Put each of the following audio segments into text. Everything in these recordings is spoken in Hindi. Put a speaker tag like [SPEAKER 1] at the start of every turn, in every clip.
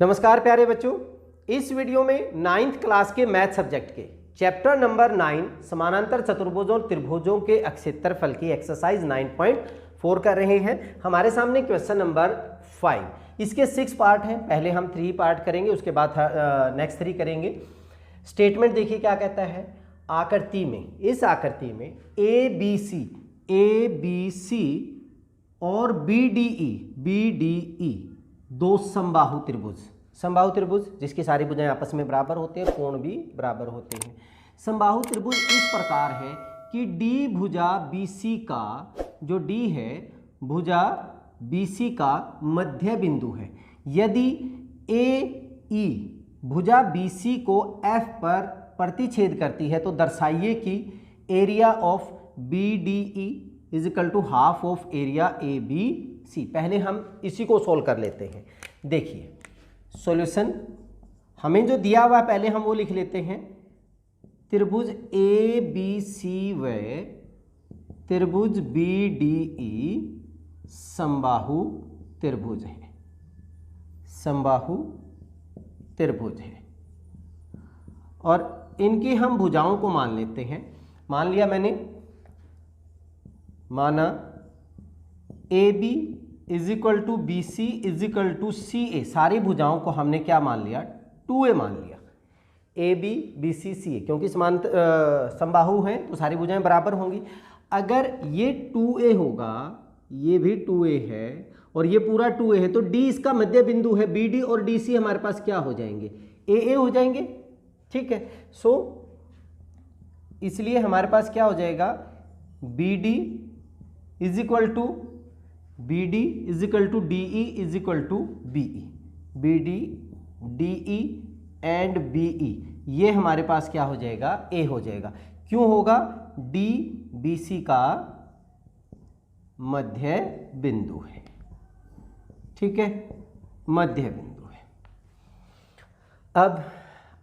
[SPEAKER 1] नमस्कार प्यारे बच्चों, इस वीडियो में 9th क्लास के मैथ सब्जेक्ट के चैप्टर नंबर 9 समानांतर चतुर्भुजों और त्रिभुजों के अक्षेत्रफल की एक्सरसाइज 9.4 कर रहे हैं। हमारे सामने क्वेश्चन नंबर 5, इसके 6 पार्ट हैं। पहले हम 3 पार्ट करेंगे, उसके बाद नेक्स्ट 3 करेंगे। स्टेटमेंट देखिए क्या कहता है। आकृति में, इस आकृति में ए बी सी और बी डी ई दो समबाहु त्रिभुज जिसकी सारी भुजाएं आपस में बराबर होते हैं, कोण भी बराबर होते हैं। समबाहु त्रिभुज इस प्रकार है कि डी भुजा बीसी का, जो डी है भुजा बीसी का मध्य बिंदु है। यदि ए ई भुजा बीसी को एफ पर प्रतिच्छेद करती है तो दर्शाइए कि area of B D E is equal to half of area A B C. पहले हम इसी को सोल्व कर लेते हैं। देखिए सॉल्यूशन हमें जो दिया हुआ पहले हम वो लिख लेते हैं। त्रिभुज ए बी सी व त्रिभुज बी डी ई समबाहु त्रिभुज है, समबाहु त्रिभुज है। और इनकी हम भुजाओं को मान लेते हैं। मान लिया मैंने, माना A B is equal to B C is equal to C A. सारी भुजाओं को हमने क्या मान लिया, 2a मान लिया। ए बी सी सी ए, क्योंकि समान समबाहु हैं तो सारी भुजाएं बराबर होंगी। अगर ये 2a होगा, ये भी 2a है और ये पूरा 2a है, तो d इसका मध्य बिंदु है। बी डी और डी सी हमारे पास क्या हो जाएंगे, ए हो जाएंगे। ठीक है, सो इसलिए हमारे पास क्या हो जाएगा, B D is equal to B D is equal to D E is equal to B E. B D D E and B E, ये हमारे पास क्या हो जाएगा, ए हो जाएगा। क्यों होगा, डी बी सी का मध्य बिंदु है। ठीक है, मध्य बिंदु है। अब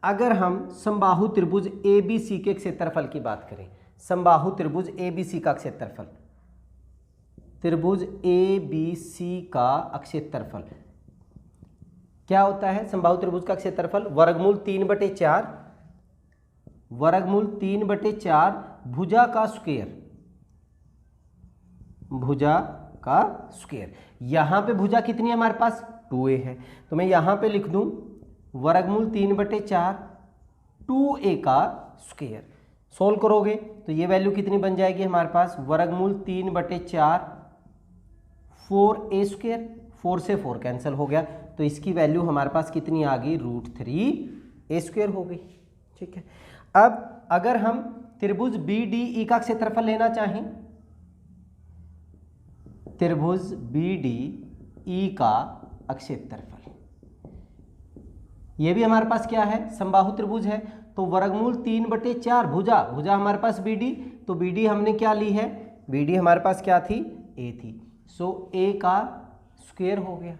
[SPEAKER 1] अगर हम समबाहु त्रिभुज ए बी सी के क्षेत्रफल की बात करें, समबाहु त्रिभुज ए बी सी का क्षेत्रफल, त्रिभुज ए बी सी का क्षेत्रफल क्या होता है। समबाहु त्रिभुज का क्षेत्रफल वर्गमूल 3/4, वर्गमूल 3/4 भुजा का स्क्वायर, भुजा का स्क्वायर। यहां पे भुजा कितनी है हमारे पास, 2a है, तो मैं यहां पे लिख दूं वर्गमूल 3/4 2a का स्क्वायर। सोल्व करोगे तो ये वैल्यू कितनी बन जाएगी हमारे पास, वर्गमूल 3/4 4a स्क्वायर। 4 से 4 कैंसिल हो गया, तो इसकी वैल्यू हमारे पास कितनी आ गई, √3a स्क्वायर हो गई। ठीक है, अब अगर हम त्रिभुज बी डी ई का क्षेत्रफल लेना चाहें, त्रिभुज बी डी ई का क्षेत्रफल, ये भी हमारे पास क्या है, समबाहु त्रिभुज है, तो वर्गमूल 3/4 भुजा हमारे पास बी डी, तो बी डी हमने क्या ली है, बी डी हमारे पास क्या थी, ए थी, सो ए का स्क्वायर हो गया।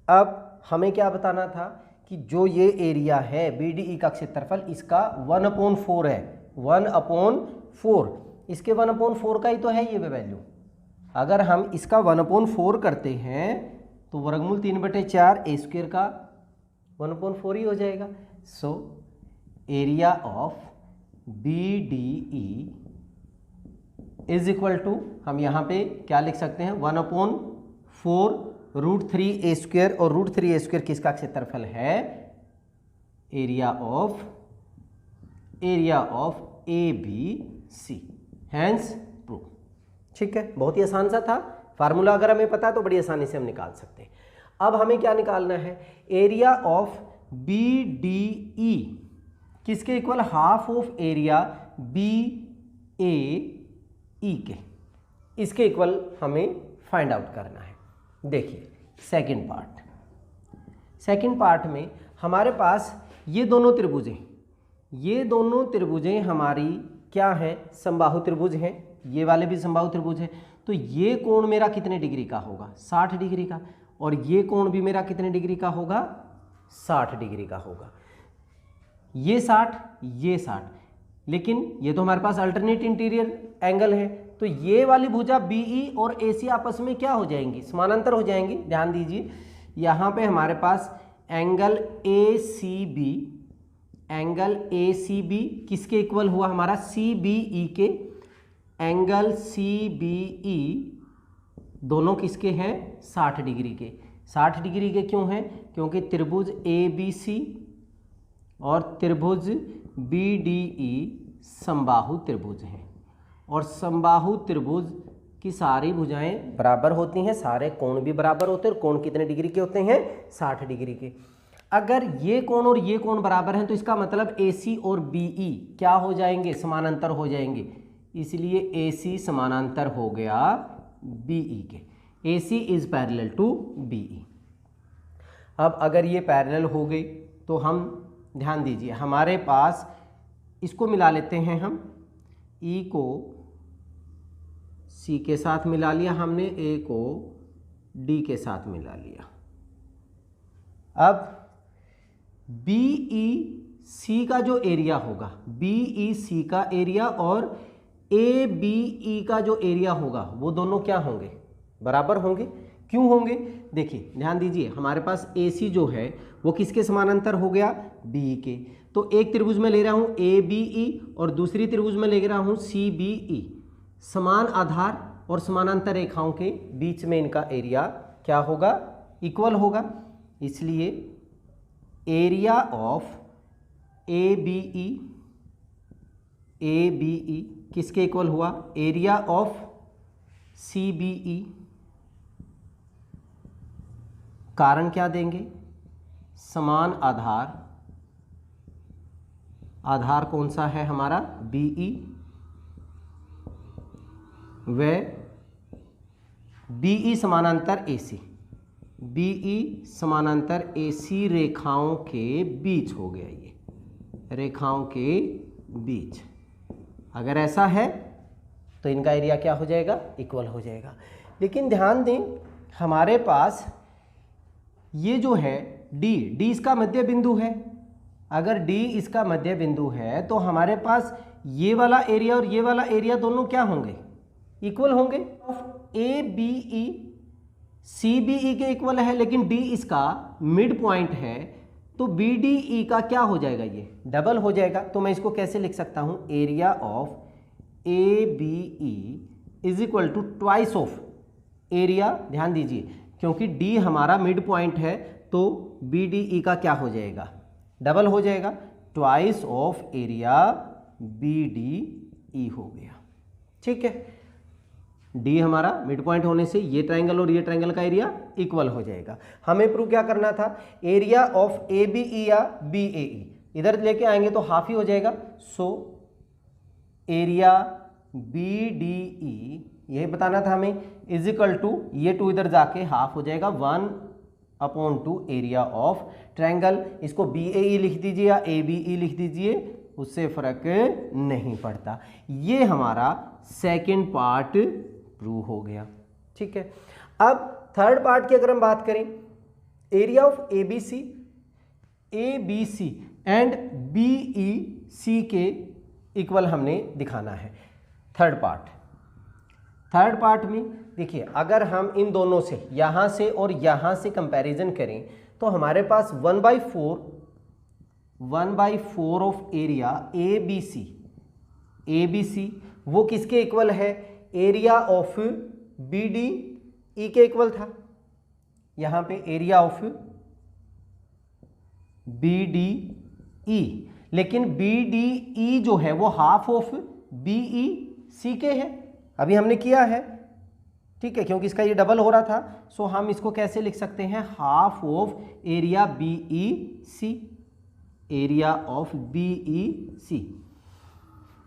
[SPEAKER 1] अब हमें क्या बताना था कि जो ये एरिया है बी डी ई का क्षेत्रफल, इसका 1/4 है, 1/4, इसके 1/4 का ही तो है ये वैल्यू। अगर हम इसका 1/4 करते हैं तो वर्गमूल 3/4 ए स्क्वायर का 1/4 ही हो जाएगा। So area of B D E is equal to, हम यहाँ पे क्या लिख सकते हैं, 1/4 √3a स्क्वायर, और √3a स्क्वायर किसका क्षेत्रफल है, area of A B C, hence prove. ठीक है, बहुत ही आसान सा था। फार्मूला अगर हमें पता है तो बड़ी आसानी से हम निकाल सकते हैं। अब हमें क्या निकालना है, area of B D E किसके equal, half of area B A E के, इसके इक्वल हमें फाइंड आउट करना है। देखिए सेकंड पार्ट में हमारे पास ये दोनों त्रिभुजें हमारी क्या हैं, समबाहु त्रिभुज हैं। ये वाले भी समबाहु त्रिभुज हैं, तो ये कोण मेरा कितने डिग्री का होगा, 60 डिग्री का, और ये कोण भी मेरा कितने डिग्री का होगा, 60 डिग्री का होगा। ये 60, लेकिन ये तो हमारे पास अल्टरनेट इंटीरियर एंगल है, तो ये वाली भुजा बीई और एसी आपस में क्या हो जाएंगी, समानांतर हो जाएंगी। ध्यान दीजिए यहाँ पे हमारे पास एंगल ए सी बी किसके इक्वल हुआ हमारा, सी बी ई के। एंगल सी बी ई दोनों किसके हैं, 60 डिग्री के। 60 डिग्री के क्यों हैं, क्योंकि त्रिभुज ए बी सी और त्रिभुज बी डी ई समबाहु त्रिभुज हैं, और समबाहु त्रिभुज की सारी भुजाएं बराबर होती हैं, सारे कोण भी बराबर होते हैं। और कोण कितने डिग्री के होते हैं, 60 डिग्री के। अगर ये कोण और ये कोण बराबर हैं तो इसका मतलब AC और BE क्या हो जाएंगे, समानांतर हो जाएंगे। इसलिए AC समानांतर हो गया BE के। AC is parallel to BE। अब अगर ये पैरेलल हो गई तो हम ध्यान दीजिए, हमारे पास इसको मिला लेते हैं हम, E को C के साथ मिला लिया हमने, A को D के साथ मिला लिया। अब BEC का जो एरिया होगा, BEC का एरिया और ABE का जो एरिया होगा वो दोनों क्या होंगे, बराबर होंगे। क्यों होंगे, देखिए ध्यान दीजिए, हमारे पास AC जो है वो किसके समानांतर हो गया, BE के। तो एक त्रिभुज में ले रहा हूँ ABE और दूसरी त्रिभुज में ले रहा हूँ CBE। समान आधार और समानांतर रेखाओं के बीच में इनका एरिया क्या होगा, इक्वल होगा। इसलिए एरिया ऑफ ABE किसके इक्वल हुआ, एरिया ऑफ CBE। कारण क्या देंगे, समान आधार, आधार कौन सा है हमारा BE, व BE समानांतर AC, BE समानांतर AC रेखाओं के बीच हो गया, ये रेखाओं के बीच। अगर ऐसा है तो इनका एरिया क्या हो जाएगा, इक्वल हो जाएगा। लेकिन ध्यान दें, हमारे पास ये जो है D इसका मध्य बिंदु है। अगर D इसका मध्य बिंदु है तो हमारे पास ये वाला एरिया और ये वाला एरिया दोनों क्या होंगे, इक्वल होंगे। ABE CBE के इक्वल है, लेकिन D इसका मिड पॉइंट है, तो BDE का क्या हो जाएगा, ये डबल हो जाएगा। तो मैं इसको कैसे लिख सकता हूं, area of ABE is equal to twice of area. ध्यान दीजिए, क्योंकि D हमारा मिड पॉइंट है तो BDE का क्या हो जाएगा, डबल हो जाएगा। ट्वाइस ऑफ एरिया BDE हो गया, ठीक है। D हमारा मिड पॉइंट होने से ये ट्रायंगल और ये ट्रायंगल का एरिया इक्वल हो जाएगा। हमें प्रूव क्या करना था, एरिया ऑफ ABE या BAE, इधर लेके आएंगे तो हाफ ही हो जाएगा। सो एरिया BDE यही बताना था हमें, इज इक्वल टू ये 2 इधर जाके हाफ हो जाएगा, 1/2 एरिया ऑफ ट्रायंगल। इसको BAE लिख दीजिए या ABE लिख दीजिए, उससे फर्क नहीं पड़ता। ये हमारा सेकेंड पार्ट प्रूव हो गया, ठीक है। अब थर्ड पार्ट की अगर हम बात करें, area of ABC and BEC के इक्वल हमने दिखाना है। थर्ड पार्ट में देखिए, अगर हम इन दोनों से, यहाँ से और यहाँ से कंपैरिजन करें तो हमारे पास 1/4 ऑफ एरिया ABC वो किसके इक्वल है, एरिया ऑफ BDE के इक्वल था। यहाँ पे एरिया ऑफ BDE, लेकिन BDE जो है वो हाफ ऑफ BEC के है, अभी हमने किया है, ठीक है, क्योंकि इसका ये डबल हो रहा था। सो हम इसको कैसे लिख सकते हैं, half of area BEC, area of BEC।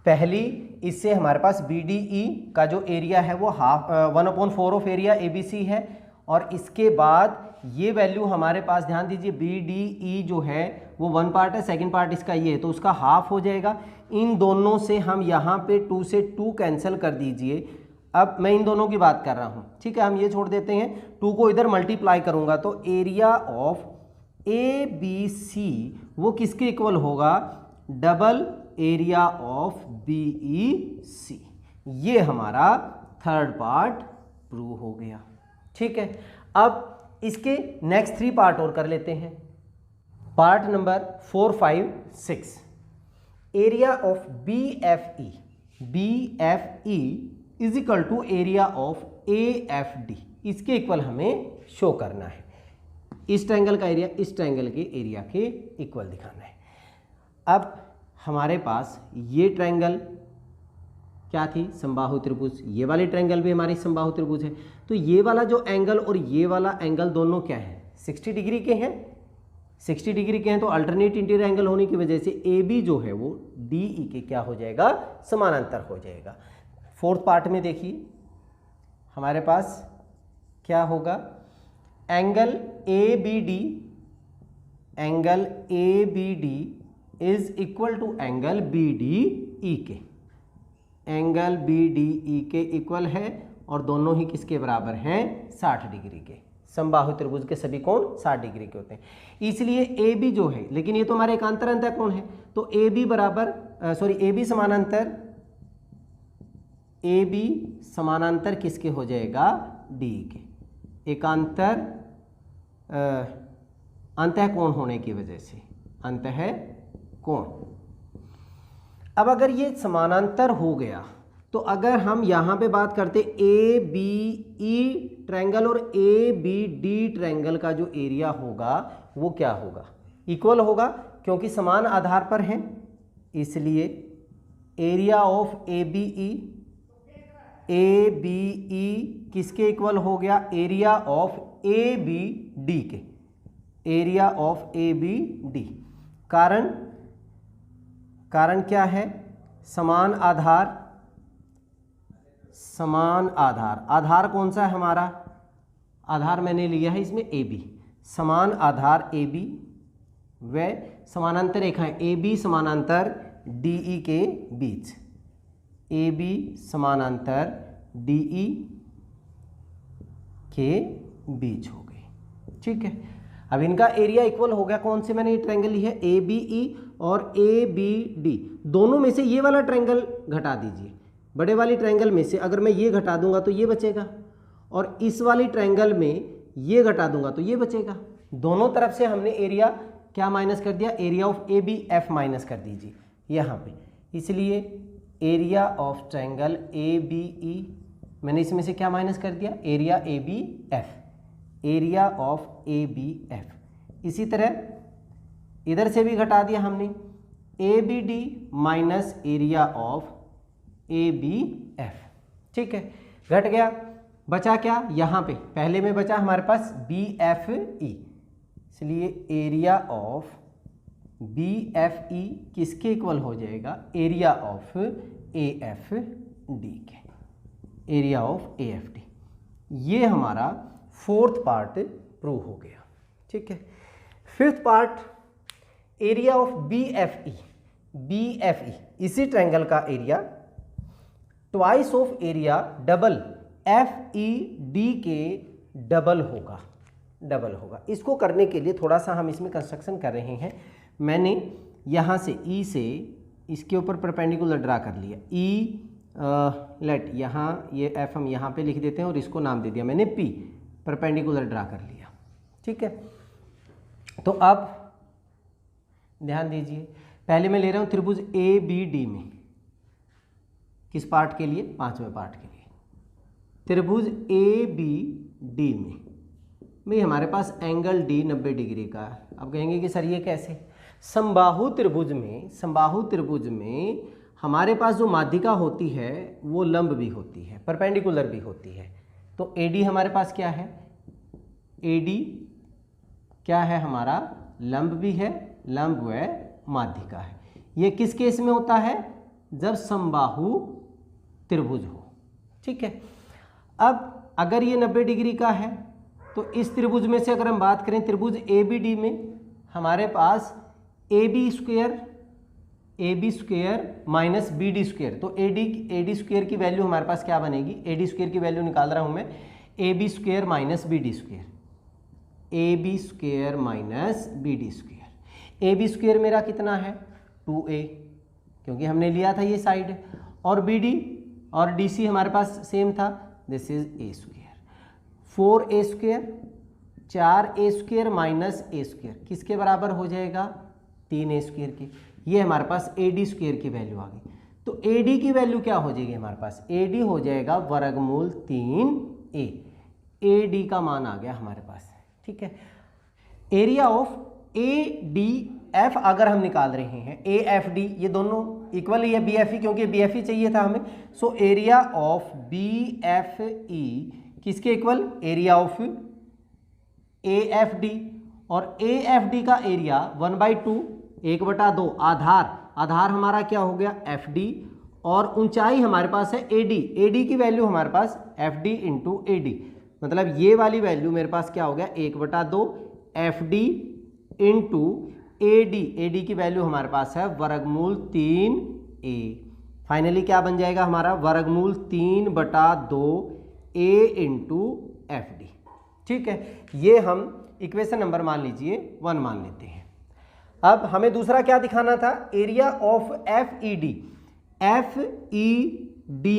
[SPEAKER 1] पहली इससे हमारे पास BDE का जो एरिया है वो 1/4 ऑफ एरिया ABC है, और इसके बाद ये वैल्यू हमारे पास, ध्यान दीजिए, BDE जो है वो 1 पार्ट है, सेकंड पार्ट इसका ये है, तो उसका हाफ हो जाएगा। इन दोनों से हम यहाँ पे 2 से 2 कैंसिल कर दीजिए। अब मैं इन दोनों की बात कर रहा हूँ, ठीक है, हम ये छोड़ देते हैं, 2 को इधर मल्टीप्लाई करूँगा तो एरिया ऑफ ABC वो किसके इक्वल होगा, डबल एरिया ऑफ BEC। ये हमारा थर्ड पार्ट प्रूव हो गया, ठीक है। अब इसके नेक्स्ट 3 पार्ट और कर लेते हैं। Part number 4, 5, 6, area of B F E is equal to area of A F D, इसके इक्वल हमें शो करना है। इस ट्रायंगल का एरिया इस ट्रायंगल के एरिया के इक्वल दिखाना है। अब हमारे पास ये ट्रायंगल क्या थी, समबाहु त्रिभुज, ये वाली ट्रायंगल भी हमारी समबाहु त्रिभुज है। तो ये वाला जो एंगल और ये वाला एंगल दोनों क्या है, 60 डिग्री के हैं। 60 डिग्री के हैं तो अल्टरनेट इंटीरियर एंगल होने की वजह से ए बी जो है वो डी ई के क्या हो जाएगा, समानांतर हो जाएगा। फोर्थ पार्ट में देखिए हमारे पास क्या होगा, angle A B D is equal to angle B D E के, एंगल बी डी ई के इक्वल है और दोनों ही किसके बराबर हैं, 60 डिग्री के। समबाहु त्रिभुज के सभी कोण 60 डिग्री के होते हैं, इसलिए ए बी जो है, लेकिन ये तो हमारे एकांतर अंतः कोण है, तो ए बी बराबर ए बी समानांतर किसके हो जाएगा, डी के, एकांतर अंतः कोण होने की वजह से, अंतः कोण। अब अगर ये समानांतर हो गया तो अगर हम यहाँ पे बात करते ए बी ई ट्रायंगल और ए बी डी ट्रायंगल का जो एरिया होगा वो क्या होगा, इक्वल होगा, क्योंकि समान आधार पर हैं, इसलिए area of A B E किसके इक्वल हो गया, area of A B D के, area of A B D. कारण क्या है, समान आधार, आधार कौन सा है हमारा, आधार मैंने लिया है इसमें ए बी, समान आधार ए बी व समानांतर रेखाएं ए बी समानांतर डी ई के बीच, ए बी समानांतर डी ई के बीच हो गई। ठीक है, अब इनका एरिया इक्वल हो गया, कौन से मैंने ये ट्रायंगल ली है, ए बी ई और ए बी डी, दोनों में से ये वाला ट्रायंगल घटा दीजिए। बड़े वाली ट्रायंगल में से अगर मैं ये घटा दूंगा तो ये बचेगा, और इस वाली ट्रायंगल में ये घटा दूंगा तो ये बचेगा। दोनों तरफ से हमने एरिया क्या माइनस कर दिया, area of A B F minus कर दीजिए यहाँ पे, इसलिए area of triangle A B E मैंने इसमें से क्या माइनस कर दिया, area A B F, area of A B F. इसी तरह इधर से भी घटा दिया हमने, A B D minus area of A B F. ठीक है, घट गया, बचा क्या यहाँ पे, पहले में बचा हमारे पास बी एफ ई, इसलिए area of B F E किसके इक्वल हो जाएगा, area of A F D के, area of A F D. ये हमारा फोर्थ पार्ट प्रूव हो गया। ठीक है, fifth part, area of B F E, इसी ट्रायंगल का area twice of area double F E D के डबल होगा। इसको करने के लिए थोड़ा सा हम इसमें कंस्ट्रक्शन कर रहे हैं। मैंने यहाँ से ई से इसके ऊपर परपेंडिकुलर ड्रा कर लिया, ई लेट यहाँ ये एफ हम यहाँ पे लिख देते हैं और इसको नाम दे दिया मैंने पी, परपेंडिकुलर ड्रा कर लिया। ठीक है, तो अब ध्यान दीजिए, पहले मैं ले रहा हूँ त्रिभुज ए बी डी में, किस पार्ट के लिए, पांचवें पार्ट के लिए, त्रिभुज ए बी डी में भाई हमारे पास एंगल डी 90 डिग्री का है। अब कहेंगे कि सर ये कैसे, समबाहु त्रिभुज में हमारे पास जो माध्यिका होती है वो लंब भी होती है, परपेंडिकुलर भी होती है। तो ए डी हमारे पास क्या है, ए डी क्या है हमारा, लंब भी है, लंब व माध्यिका है। ये किस केस में होता है, जब समबाहु त्रिभुज हो। ठीक है, अब अगर ये 90 डिग्री का है तो इस त्रिभुज में से अगर हम बात करें, त्रिभुज ए बी डी में हमारे पास A B square minus B D square, तो ए डी स्क्वेयर की वैल्यू हमारे पास क्या बनेगी, ए डी स्क्वेयर की वैल्यू निकाल रहा हूं मैं, A B square minus B D square, A B square minus B D square. A B square मेरा कितना है 2a, क्योंकि हमने लिया था ये साइड, और बी डी और डी सी हमारे पास सेम था, this is a square, 4a square 4a² minus a², किसके बराबर हो जाएगा? 3a² के। ये हमारे पास AD² की वैल्यू आ गई। तो AD की वैल्यू क्या हो जाएगी हमारे पास? AD हो जाएगा वर्गमूल 3a। AD का मान आ गया हमारे पास, ठीक है। एरिया ऑफ ADF अगर हम निकाल रहे हैं, AFD ये दोनों इक्वल ही है BFE, क्योंकि BFE चाहिए था हमें। सो एरिया ऑफ BFE किसके इक्वल? Area of AFD। और AFD का एरिया 1/2, 1/2 आधार हमारा क्या हो गया? FD। और ऊंचाई हमारे पास है AD की वैल्यू हमारे पास FD इंटू AD, मतलब ये वाली वैल्यू मेरे पास क्या हो गया? 1/2 FD इंटू AD की वैल्यू हमारे पास है वर्गमूल 3a। फाइनली क्या बन जाएगा हमारा? वर्गमूल 3/2 A इंटू FD, ठीक है। ये हम इक्वेशन नंबर मान लीजिए 1 मान लेते हैं। अब हमें दूसरा क्या दिखाना था? एरिया ऑफ FED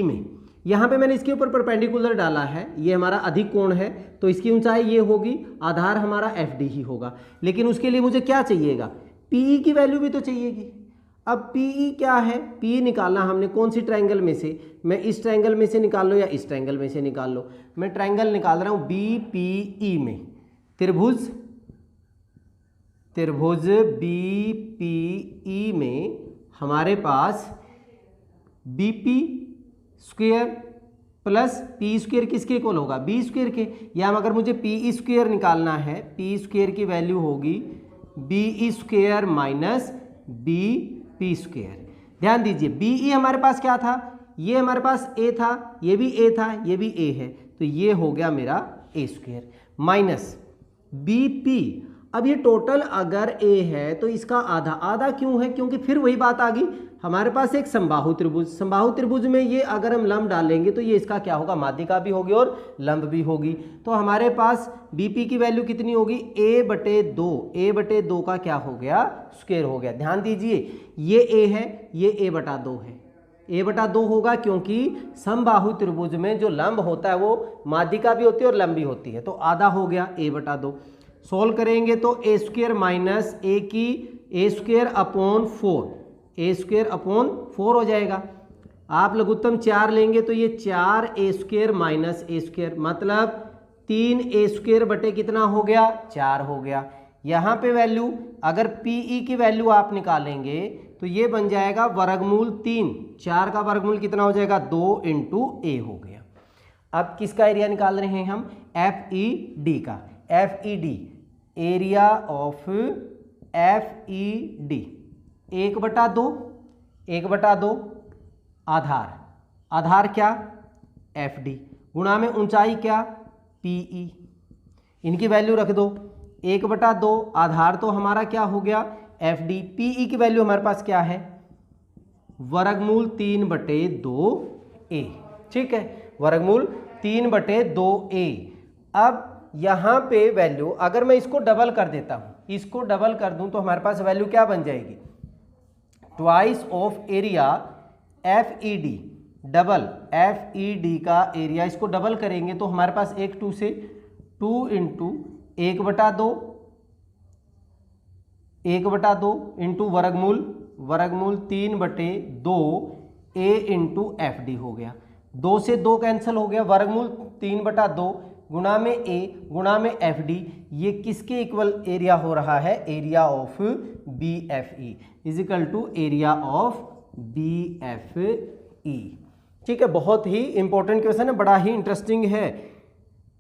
[SPEAKER 1] में यहाँ पे मैंने इसके ऊपर परपेंडिकुलर डाला है, ये हमारा अधिक कोण है तो इसकी ऊंचाई ये होगी, आधार हमारा FD ही होगा। लेकिन उसके लिए मुझे क्या चाहिएगा? PE की वैल्यू भी तो चाहिएगी। अब PE क्या है? PE निकालना हमने कौन सी ट्रायंगल में से? मैं इस ट्रायंगल में से निकाल लो या इस ट्रायंगल में से निकाल लो। मैं ट्रायंगल निकाल रहा हूँ BPE में, त्रिभुज BPE में हमारे पास BP² प्लस P² किसके इक्वल होगा? B² के। या अगर मुझे PE² निकालना है, P² की वैल्यू होगी BE² माइनस BP²। ध्यान दीजिए BE हमारे पास क्या था? ये हमारे पास A था, ये भी A था, ये भी A है, तो ये हो गया मेरा A² माइनस BP। अब ये टोटल अगर A है तो इसका आधा क्यों है? क्योंकि फिर वही बात आ गई, हमारे पास एक समबाहु त्रिभुज में ये अगर हम लंब डालेंगे तो ये इसका क्या होगा? माध्यिका भी होगी और लंब भी होगी। तो हमारे पास BP की वैल्यू कितनी होगी? A/2 का क्या हो गया? स्क्वायर हो गया। ध्यान दीजिए ये A है, ये A/2 है, A/2 होगा क्योंकि समबाहु त्रिभुज में जो लंब होता है वो माध्यिका भी होती है और लंब भी होती है, तो आधा हो गया A/2। सोल्व करेंगे तो A² minus A² upon 4, A² upon 4 हो जाएगा। आप लघुत्तम 4 लेंगे तो ये 4A² माइनस A², मतलब 3A² बटे कितना हो गया? 4 हो गया। यहाँ पे वैल्यू अगर PE की वैल्यू आप निकालेंगे तो ये बन जाएगा वर्गमूल 3, 4 का वर्गमूल कितना हो जाएगा? 2 इंटू A हो गया। अब किसका एरिया निकाल रहे हैं हम? FED का। FED एरिया ऑफ FED 1/2 आधार क्या? FD गुणा में ऊंचाई क्या? PE। इनकी वैल्यू रख दो। 1/2 आधार तो हमारा क्या हो गया? FD। PE की वैल्यू हमारे पास क्या है? वर्गमूल 3/2A, ठीक है, वर्गमूल 3/2A। अब यहाँ पे वैल्यू अगर मैं इसको डबल कर देता हूँ, इसको डबल कर दूँ तो हमारे पास वैल्यू क्या बन जाएगी? Twice of area FED, double FED का एरिया, इसको डबल करेंगे तो हमारे पास 1 2 से 2 इंटू 1/2 इंटू वर्गमूल 3/2A इंटू FD हो गया। 2 से 2 कैंसिल हो गया, वर्गमूल 3/2 गुणा में A गुणा में FD, ये किसके इक्वल एरिया हो रहा है? Area of BFE is equal to area of BFE, ठीक है। बहुत ही इंपॉर्टेंट क्वेश्चन है, बड़ा ही इंटरेस्टिंग है,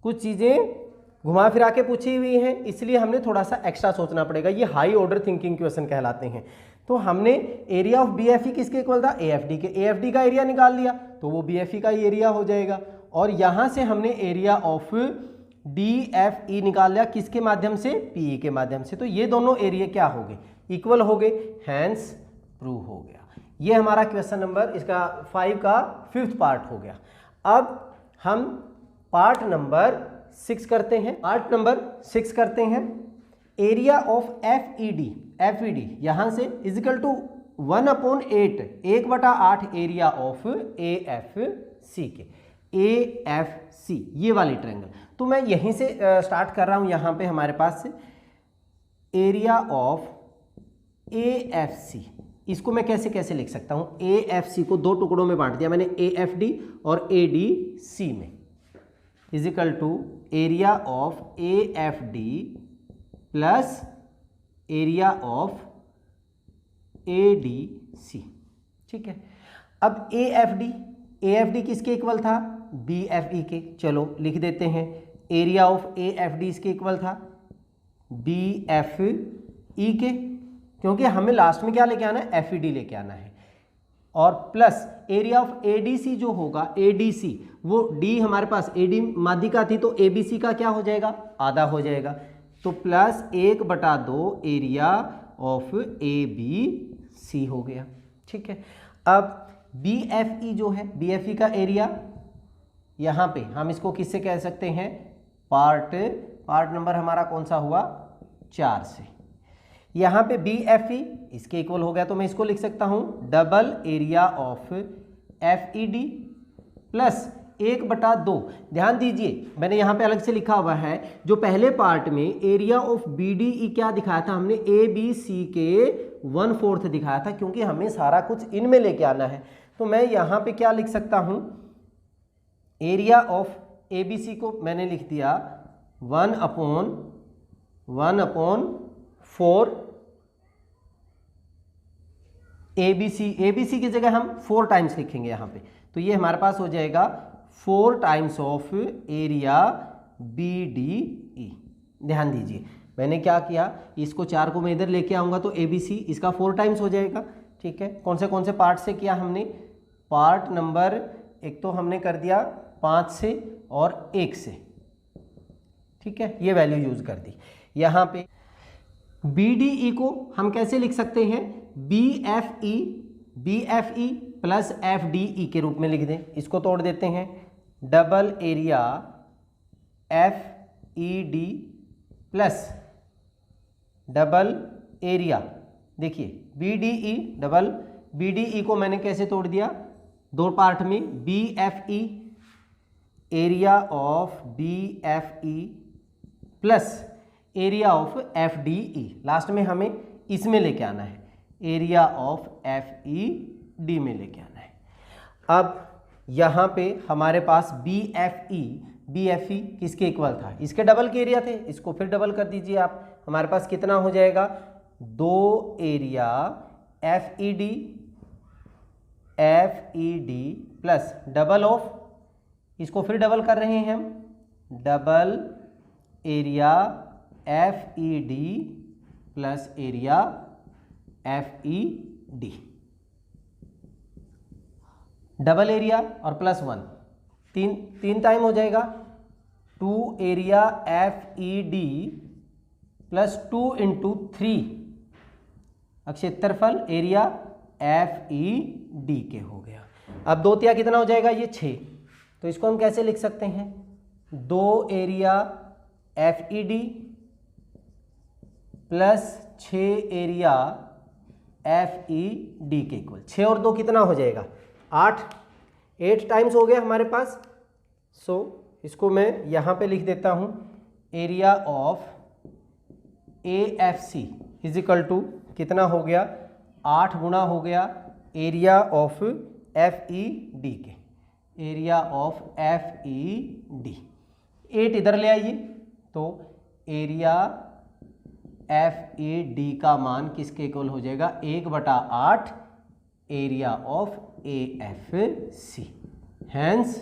[SPEAKER 1] कुछ चीज़ें घुमा फिरा के पूछी हुई हैं, इसलिए हमने थोड़ा सा एक्स्ट्रा सोचना पड़ेगा। ये हाई ऑर्डर थिंकिंग क्वेश्चन कहलाते हैं। तो हमने एरिया ऑफ BFE किसके इक्वल था? AFD के। AFD का एरिया निकाल लिया तो वो BFE का ही एरिया हो जाएगा। और यहाँ से हमने एरिया ऑफ DFE निकाल लिया किसके माध्यम से? PE के माध्यम से। तो ये दोनों एरिया क्या हो गए? इक्वल हो गए, हैंस प्रूव हो गया। ये हमारा क्वेश्चन नंबर इसका 5 का 5th पार्ट हो गया। अब हम पार्ट नंबर 6 करते हैं। एरिया ऑफ FED यहाँ से is equal to 1/8 1/8 area of AFC के। AFC, ये वाली ट्रायंगल। तो मैं यहीं से स्टार्ट कर रहा हूं, यहां पे हमारे पास एरिया ऑफ AFC, इसको मैं कैसे कैसे लिख सकता हूं? AFC को दो टुकड़ों में बांट दिया मैंने, AFD और ADC में, is equal to area of AFD plus area of ADC। ठीक है, अब AFD किसके इक्वल था? BFE के। चलो लिख देते हैं, एरिया ऑफ AFD इसके इक्वल था BFE के, क्योंकि हमें लास्ट में क्या लेके आना है? FED लेके आना है। और प्लस एरिया ऑफ ADC जो होगा, ADC वो D हमारे पास AD माध्यिका थी, तो ABC का क्या हो जाएगा? आधा हो जाएगा। तो प्लस 1/2 एरिया ऑफ ABC हो गया। ठीक है, अब BFE जो है, BFE का एरिया यहाँ पे हम इसको किससे कह सकते हैं? पार्ट नंबर हमारा कौन सा हुआ? 4 से। यहाँ पे BFE इसके इक्वल हो गया, तो मैं इसको लिख सकता हूँ double area of FED plus 1/2। ध्यान दीजिए, मैंने यहाँ पे अलग से लिखा हुआ है, जो पहले पार्ट में एरिया ऑफ BDE क्या दिखाया था हमने? ABC के 1/4 दिखाया था, क्योंकि हमें सारा कुछ इनमें लेके आना है। तो मैं यहाँ पे क्या लिख सकता हूँ? एरिया ऑफ ABC को मैंने लिख दिया 1/4 ABC की जगह हम 4 टाइम्स लिखेंगे यहाँ पे, तो ये हमारे पास हो जाएगा 4 टाइम्स ऑफ एरिया BDE। ध्यान दीजिए, मैंने क्या किया, इसको 4 को मैं इधर लेके आऊँगा तो ABC इसका 4 टाइम्स हो जाएगा। ठीक है, कौन से पार्ट से किया हमने? पार्ट नंबर 1 तो हमने कर दिया 5 से और 1 से। ठीक है, ये वैल्यू यूज कर दी। यहाँ पे BDE को हम कैसे लिख सकते हैं? BFE प्लस FDE के रूप में लिख दें। इसको तोड़ देते हैं, double area FED plus double area, देखिए BDE, डबल BDE को मैंने कैसे तोड़ दिया? 2 पार्ट में, BFE, area of BFE plus area of FDE। Last में हमें इसमें लेके आना है, एरिया ऑफ FED में लेके आना है। अब यहाँ पे हमारे पास BFE किसके इक्वल था? इसके डबल के एरिया थे, इसको फिर डबल कर दीजिए आप, हमारे पास कितना हो जाएगा? 2 area FED plus double of, इसको फिर डबल कर रहे हैं हम, double area FED plus area FED, double area और प्लस 1, तीन टाइम हो जाएगा। 2 एरिया FED प्लस 2 × 3 क्षेत्रफल एरिया FED के हो गया। अब 2 तिया कितना हो जाएगा? ये 6। तो इसको हम कैसे लिख सकते हैं? 2 area FED plus 6 area FED के इक्वल। 6 और 2 कितना हो जाएगा? 8 टाइम्स हो गया हमारे पास। सो इसको मैं यहाँ पे लिख देता हूँ, area of AFC is equal to कितना हो गया? 8 गुना हो गया एरिया ऑफ FED के, एरिया ऑफ FED। 8 इधर ले आइए, तो एरिया FED का मान किसके इक्वल हो जाएगा? 1/8 area of AFC। Hence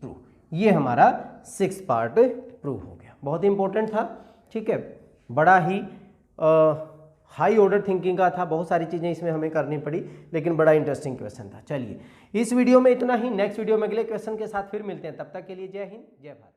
[SPEAKER 1] prove. ये हमारा 6 पार्ट प्रूव हो गया। बहुत इंपॉर्टेंट था। ठीक है, बड़ा ही हाई ऑर्डर थिंकिंग का था, बहुत सारी चीज़ें इसमें हमें करनी पड़ी, लेकिन बड़ा इंटरेस्टिंग क्वेश्चन था। चलिए, इस वीडियो में इतना ही। नेक्स्ट वीडियो में अगले क्वेश्चन के साथ फिर मिलते हैं। तब तक के लिए जय हिंद, जय भारत।